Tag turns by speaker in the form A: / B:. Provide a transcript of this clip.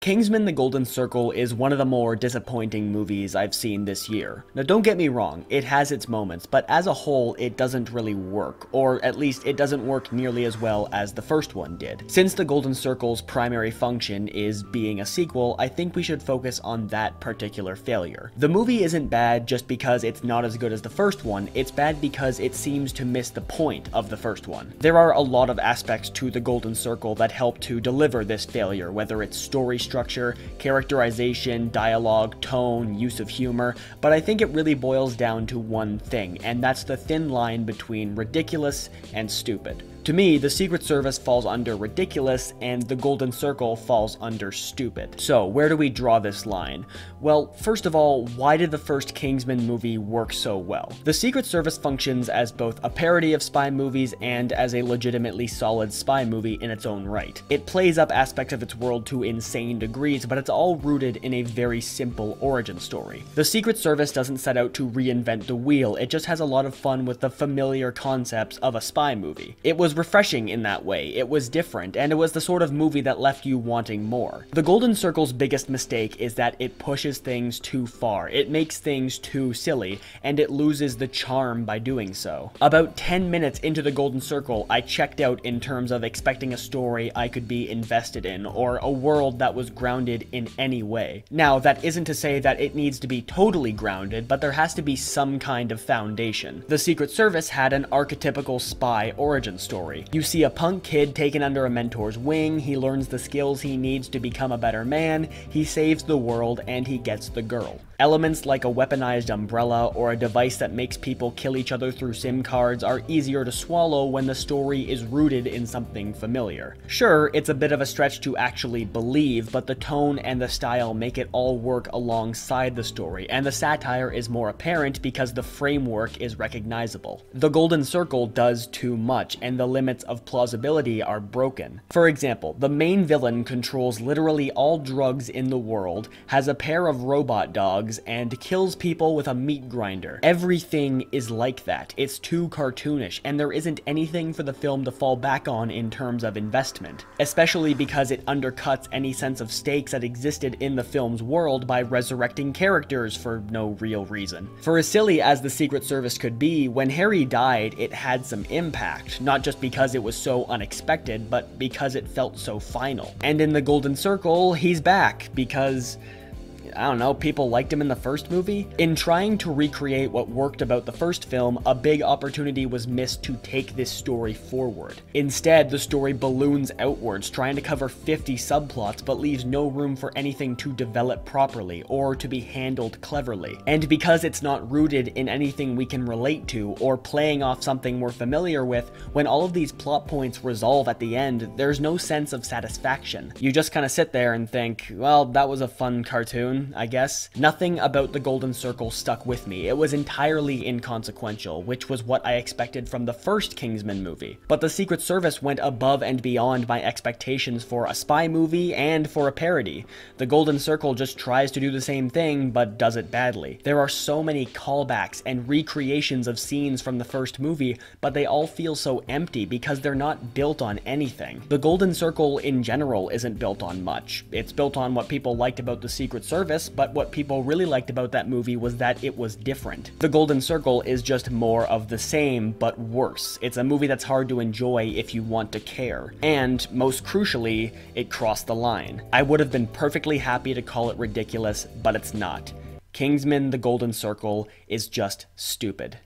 A: Kingsman: The Golden Circle is one of the more disappointing movies I've seen this year. Now don't get me wrong, it has its moments, but as a whole it doesn't really work, or at least it doesn't work nearly as well as the first one did. Since The Golden Circle's primary function is being a sequel, I think we should focus on that particular failure. The movie isn't bad just because it's not as good as the first one, it's bad because it seems to miss the point of the first one. There are a lot of aspects to The Golden Circle that help to deliver this failure, whether it's story structure, characterization, dialogue, tone, use of humor, but I think it really boils down to one thing, and that's the thin line between ridiculous and stupid. To me, the Secret Service falls under ridiculous, and the Golden Circle falls under stupid. So, where do we draw this line? Well, first of all, why did the first Kingsman movie work so well? The Secret Service functions as both a parody of spy movies and as a legitimately solid spy movie in its own right. It plays up aspects of its world to insane degrees, but it's all rooted in a very simple origin story. The Secret Service doesn't set out to reinvent the wheel, it just has a lot of fun with the familiar concepts of a spy movie. It was refreshing in that way, it was different, and it was the sort of movie that left you wanting more. The Golden Circle's biggest mistake is that it pushes things too far, it makes things too silly, and it loses the charm by doing so. About 10 minutes into The Golden Circle, I checked out in terms of expecting a story I could be invested in, or a world that was grounded in any way. Now, that isn't to say that it needs to be totally grounded, but there has to be some kind of foundation. The Secret Service had an archetypical spy origin story. You see a punk kid taken under a mentor's wing, he learns the skills he needs to become a better man, he saves the world, and he gets the girl. Elements like a weaponized umbrella or a device that makes people kill each other through SIM cards are easier to swallow when the story is rooted in something familiar. Sure, it's a bit of a stretch to actually believe, but the tone and the style make it all work alongside the story, and the satire is more apparent because the framework is recognizable. The Golden Circle does too much, and the limits of plausibility are broken. For example, the main villain controls literally all drugs in the world, has a pair of robot dogs, and kills people with a meat grinder. Everything is like that. It's too cartoonish, and there isn't anything for the film to fall back on in terms of investment, especially because it undercuts any sense of stakes that existed in the film's world by resurrecting characters for no real reason. For as silly as the Secret Service could be, when Harry died, it had some impact, not just because it was so unexpected, but because it felt so final. And in The Golden Circle, he's back, because I don't know, people liked him in the first movie? In trying to recreate what worked about the first film, a big opportunity was missed to take this story forward. Instead, the story balloons outwards, trying to cover 50 subplots, but leaves no room for anything to develop properly, or to be handled cleverly. And because it's not rooted in anything we can relate to, or playing off something we're familiar with, when all of these plot points resolve at the end, there's no sense of satisfaction. You just kind of sit there and think, well, that was a fun cartoon, I guess. Nothing about The Golden Circle stuck with me. It was entirely inconsequential, which was what I expected from the first Kingsman movie. But the Secret Service went above and beyond my expectations for a spy movie and for a parody. The Golden Circle just tries to do the same thing, but does it badly. There are so many callbacks and recreations of scenes from the first movie, but they all feel so empty because they're not built on anything. The Golden Circle in general isn't built on much. It's built on what people liked about the Secret Service, but what people really liked about that movie was that it was different. The Golden Circle is just more of the same, but worse. It's a movie that's hard to enjoy if you want to care. And, most crucially, it crossed the line. I would have been perfectly happy to call it ridiculous, but it's not. Kingsman: The Golden Circle is just stupid.